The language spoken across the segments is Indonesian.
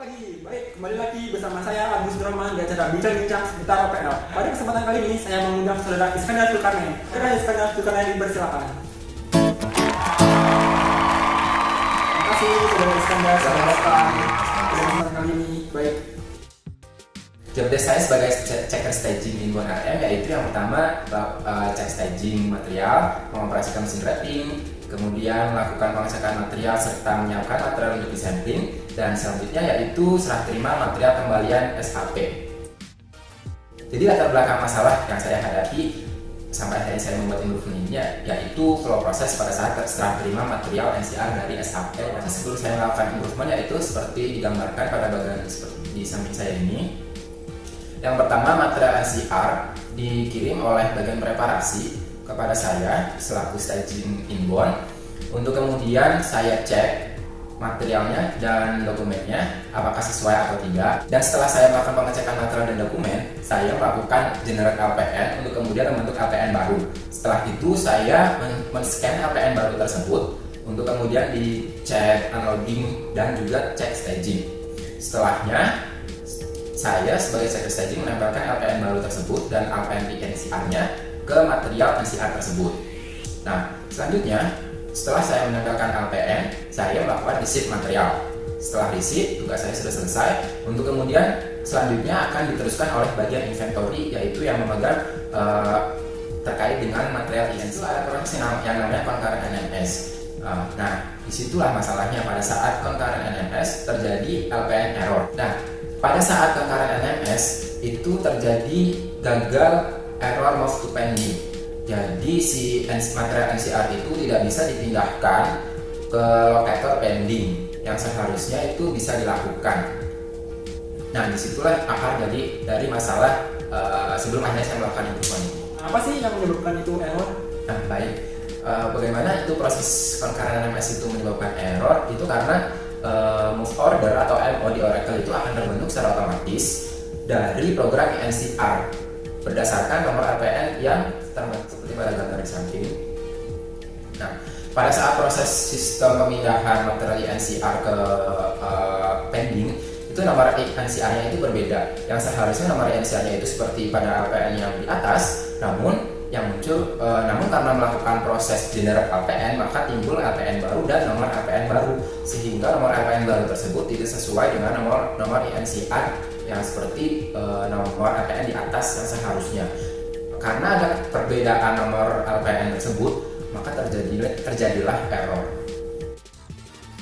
pagi, baik kembali lagi bersama saya Agus Nurman di acara Bincang-Bincang seputar OPL. Pada kesempatan kali ini saya mengundang saudara Iskandar Zulkarnain. Saudara Iskandar Zulkarnain, dipersilakan. Terima kasih saudara Iskandar sudah datang pada kesempatan kali ini. Baik. Job desk saya sebagai checker staging inbound RM yaitu yang pertama cek staging material, mengoperasikan mesin wrapping, kemudian melakukan pengecekan material serta menyiapkan material untuk disampling, dan selanjutnya yaitu serah terima material kembalian SAP. Jadi latar belakang masalah yang saya hadapi sampai akhirnya saya membuat improvement ini yaitu flow proses pada saat serah terima material NCR dari SAP. Sebelum saya melakukan improvement yaitu seperti digambarkan pada bagian di samping saya ini. Yang pertama, material NCR dikirim oleh bagian preparasi kepada saya selaku staging inbound untuk kemudian saya cek materialnya dan dokumennya apakah sesuai atau tidak, dan setelah saya melakukan pengecekan material dan dokumen, saya melakukan generate LPN untuk kemudian membentuk LPN baru. Setelah itu saya men-scan LPN baru tersebut untuk kemudian dicek unloading dan juga cek staging. Setelahnya saya sebagai checker staging menempelkan LPN baru tersebut dan LPN di NCR-nya ke material NCR tersebut. Nah, selanjutnya setelah saya menempelkan LPN, saya melakukan receipt material. Setelah receipt, tugas saya sudah selesai. Untuk kemudian selanjutnya akan diteruskan oleh bagian inventory, yaitu yang memegang terkait dengan material INC. Ada proses yang namanya concurrent NMS. Nah, disitulah masalahnya pada saat concurrent NMS terjadi LPN error. Nah, pada saat concurrent NMS itu terjadi gagal error move to pending. Jadi si material NCR itu tidak bisa dipindahkan ke locator pending yang seharusnya itu bisa dilakukan. Nah, disitulah akar dari masalah sebelum akhirnya saya melakukan improvement ini. Apa sih yang menyebabkan itu error? Nah, baik. Bagaimana itu proses concurrent NMS itu menyebabkan error? Itu karena move order atau MO di Oracle itu akan terbentuk secara otomatis dari program NCR berdasarkan nomor LPN yang terbentuk seperti pada gambar di samping. Nah, pada saat proses sistem pemindahan material NCR ke pending, itu nomor NCR-nya itu berbeda. Yang seharusnya nomor NCR-nya itu seperti pada LPN yang di atas, namun yang muncul, namun karena melakukan proses generate LPN, maka timbul LPN baru dan nomor LPN baru, sehingga nomor LPN baru tersebut tidak sesuai dengan nomor NCR yang seperti nomor LPN di atas yang seharusnya. Karena ada perbedaan nomor LPN tersebut, maka terjadilah error.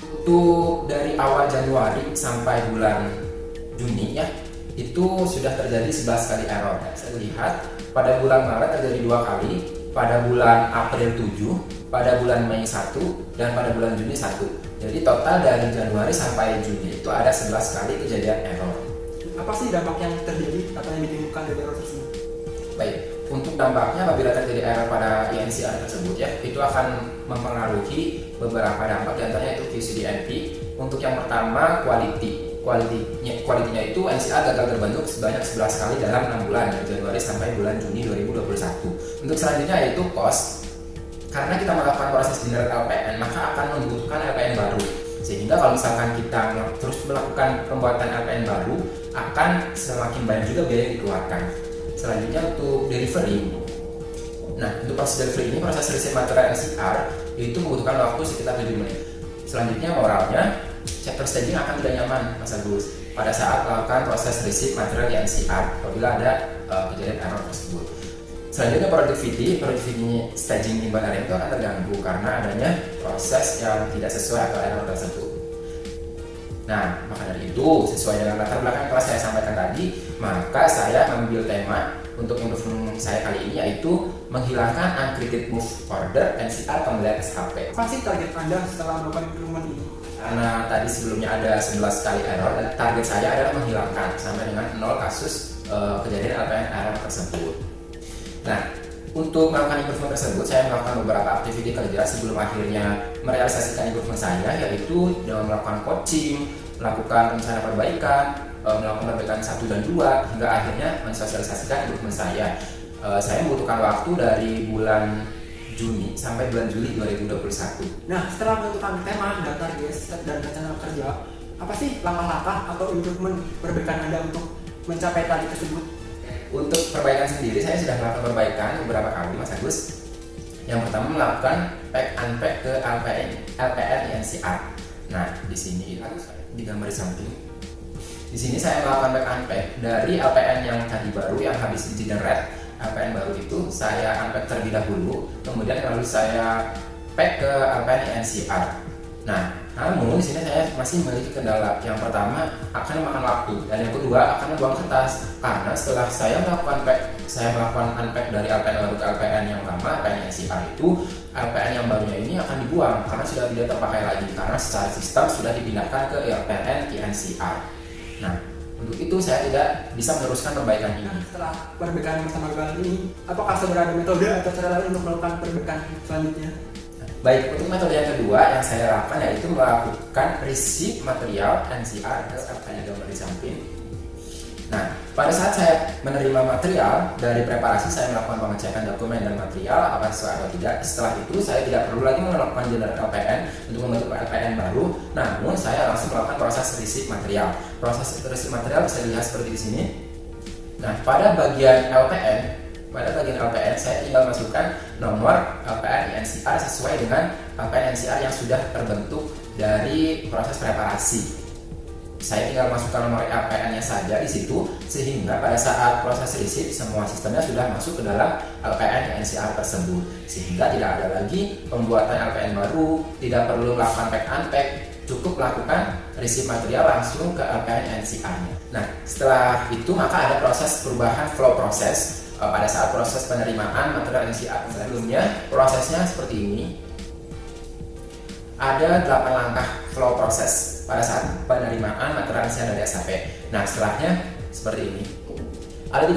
Untuk dari awal Januari sampai bulan Juni itu sudah terjadi 11 kali error. Saya lihat pada bulan Maret terjadi 2 kali, pada bulan April 7, pada bulan Mei 1, dan pada bulan Juni 1. Jadi total dari Januari sampai Juni itu ada 11 kali kejadian error. Apa sih dampak yang terjadi atau yang ditimbulkan dari error tersebut? Baik, untuk dampaknya apabila terjadi error pada INCR tersebut itu akan mempengaruhi beberapa dampak, diantaranya itu QCDNP. Untuk yang pertama, kualitinya itu NCR gagal terbentuk sebanyak 11 kali dalam 6 bulan dari Januari sampai bulan Juni 2021. Untuk selanjutnya yaitu cost. Karena kita melakukan proses generate LPN, maka akan membutuhkan LPN baru. Sehingga kalau misalkan kita terus melakukan pembuatan LPN baru, akan semakin banyak juga biaya yang dikeluarkan. Selanjutnya untuk delivery. Nah, untuk proses delivery ini, proses receipt material NCR itu membutuhkan waktu sekitar 7 menit. Selanjutnya moralnya, checker staging akan tidak nyaman, Mas Agus, pada saat melakukan proses receipt material di NCR apabila ada kejadian error tersebut. Selanjutnya productivity staging inbound RM itu akan terganggu karena adanya proses yang tidak sesuai atau error tersebut. Nah, maka dari itu, sesuai dengan latar belakang yang telah saya sampaikan tadi, maka saya mengambil tema untuk improvement saya kali ini yaitu menghilangkan uncreated move order NCR kembali SAP. Apa sih target Anda setelah melakukan improvement ini? Karena tadi sebelumnya ada 11 kali error, dan target saya adalah menghilangkan sampai dengan 0 kasus kejadian LPN error tersebut. Nah, untuk melakukan improvement tersebut, saya melakukan beberapa aktiviti kerja sebelum akhirnya merealisasikan improvement saya, yaitu dengan melakukan coaching, melakukan rencana perbaikan, melakukan perbaikan 1 dan 2, hingga akhirnya mensosialisasikan improvement saya. Saya membutuhkan waktu dari bulan Juni sampai bulan Juli 2021. Nah, setelah menentukan tema, data, target, dan rencana kerja, apa sih langkah-langkah atau improvement perbaikan Anda untuk mencapai target tersebut? Untuk perbaikan sendiri, saya sudah melakukan perbaikan beberapa kali, Mas Agus. Yang pertama melakukan pack unpack ke LPN INCR. Nah, di sini di gambar di samping. Di sini saya melakukan pack unpack dari LPN yang tadi baru yang habis di generate. LPN baru itu saya unpack terlebih dahulu, kemudian lalu saya pack ke LPN INCR. Nah, namun di sini saya masih memiliki kendala. Yang pertama akan memakan waktu, dan yang kedua akan membuang kertas. Karena setelah saya melakukan unpack dari LPN baru ke LPN yang lama, LPN INCR itu, LPN yang barunya ini akan dibuang karena sudah tidak terpakai lagi, karena secara sistem sudah dipindahkan ke LPN INCR. Nah, untuk itu saya tidak bisa meneruskan perbaikan ini. Nah, setelah perbaikan bersama kali ini, apakah sudah ada metode atau cara lain untuk melakukan perbaikan selanjutnya? Baik, untuk metode yang kedua yang saya lakukan yaitu melakukan receipt material NCR ke LPN gambar di samping. Nah, pada saat saya menerima material dari preparasi, saya melakukan pengecekan dokumen dan material apa sesuai atau tidak. Setelah itu saya tidak perlu lagi melakukan generate LPN untuk membentuk LPN baru, namun saya langsung melakukan proses receipt material. Proses receipt material bisa dilihat seperti di sini. Nah, pada bagian LPN saya tinggal masukkan nomor LPN INCR sesuai dengan LPN INCR yang sudah terbentuk dari proses preparasi. Saya tinggal masukkan nomor LPN-nya saja di situ, sehingga pada saat proses receipt semua sistemnya sudah masuk ke dalam LPN INCR tersebut, sehingga tidak ada lagi pembuatan LPN baru, tidak perlu melakukan pack unpack, cukup lakukan receipt material langsung ke LPN INCR-nya. Nah, setelah itu maka ada proses perubahan flow proses. Pada saat proses penerimaan material NCR sebelumnya, prosesnya seperti ini. Ada 8 langkah flow proses pada saat penerimaan material NCR dari SAP. Nah, setelahnya seperti ini. Ada 3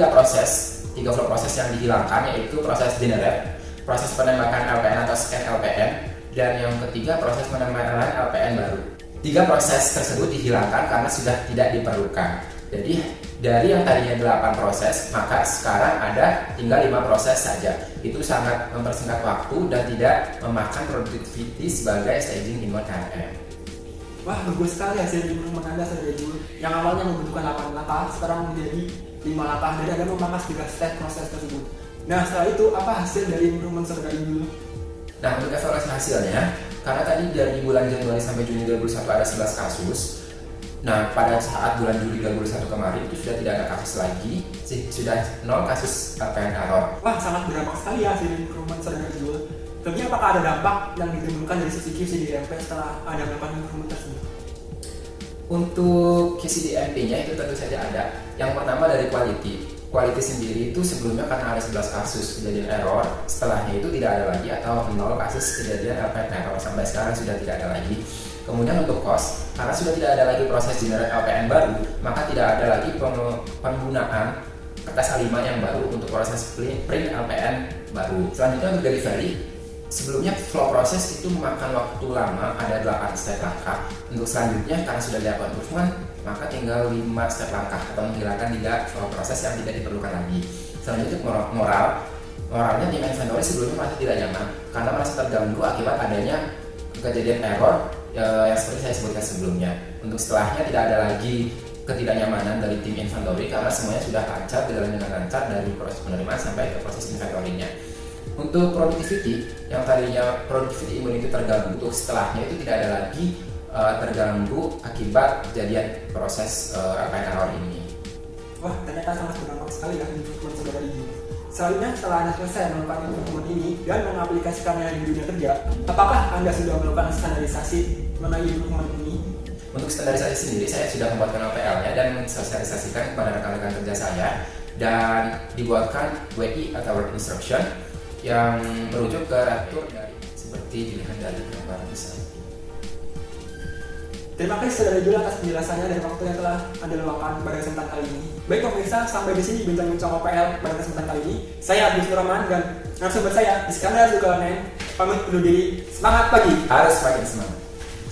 flow proses yang dihilangkan, yaitu proses generate, proses penembakan LPN atau scan LPN, dan yang ketiga proses penembakan LPN baru. 3 proses tersebut dihilangkan karena sudah tidak diperlukan. Jadi dari yang tadinya 8 proses, maka sekarang ada tinggal 5 proses saja. Itu sangat mempersingkat waktu dan tidak memakan produktiviti sebagai staging in RM. Wah, bagus sekali hasil improvement Anda saudara Jul. Yang awalnya membutuhkan 8 langkah, sekarang menjadi 5 langkah dan Anda memangkas 3 step proses tersebut. Nah, setelah itu apa hasil dari improvement saudara Jul? Nah, untuk evaluasi hasilnya, karena tadi dari bulan Januari sampai Juni 2021 ada 11 kasus. Nah, pada saat bulan Juli 2021 kemarin itu sudah tidak ada kasus lagi, sudah 0 kasus LPN error. Wah, sangat berdampak sekali ya hasil improvement saudara Jul. Tentunya apakah ada dampak yang ditimbulkan dari sisi QCDMP setelah ada melakukan improvement tersebut? Untuk QCDMP-nya itu tentu saja ada. Yang pertama dari quality. Quality sendiri itu sebelumnya karena ada 11 kasus kejadian error, setelahnya itu tidak ada lagi atau 0 kasus kejadian LPN error, sampai sekarang sudah tidak ada lagi. Kemudian untuk cost, karena sudah tidak ada lagi proses generate LPN baru, maka tidak ada lagi penggunaan kertas A5 yang baru untuk proses print LPN baru. Selanjutnya untuk delivery, sebelumnya flow proses itu memakan waktu lama, ada 8 step langkah. Untuk selanjutnya karena sudah dilakukan improvement, maka tinggal 5 step langkah atau menghilangkan 3 flow proses yang tidak diperlukan lagi. Selanjutnya moralnya tim inventory sebelumnya masih tidak nyaman karena merasa terganggu akibat adanya kejadian error yang seperti saya sebutkan sebelumnya. Untuk setelahnya tidak ada lagi ketidaknyamanan dari tim inventory karena semuanya sudah lancar, berjalan dengan lancar dari proses penerimaan sampai ke proses inventory-nya. Untuk productivity, yang tadinya productivity immunity terganggu, untuk setelahnya itu tidak ada lagi terganggu akibat kejadian proses LPN error ini. Wah, ternyata sangat berdampak sekali ya improvement saudara Ibu. Selanjutnya, setelah Anda selesai melakukan improvement ini dan mengaplikasikannya di dunia kerja, apakah Anda sudah melakukan standarisasi mengenai improvement ini? Untuk standarisasi sendiri, saya sudah membuatkan OPL-nya dan mensosialisasikan kepada rekan-rekan kerja saya, dan dibuatkan WI atau Work Instruction yang merujuk ke retur dari seperti dilihat dari gambar besar. Terima kasih saudara Jul atas penjelasannya dan waktu yang telah Anda luangkan pada kesempatan kali ini. Baik pemirsa, sampai di sini bincang-bincang OPL pada kesempatan kali ini. Saya Abdul Nurman dan narasumber saya Iskandar Zulkarnain pamit undur diri. Semangat pagi. Harus makin semangat.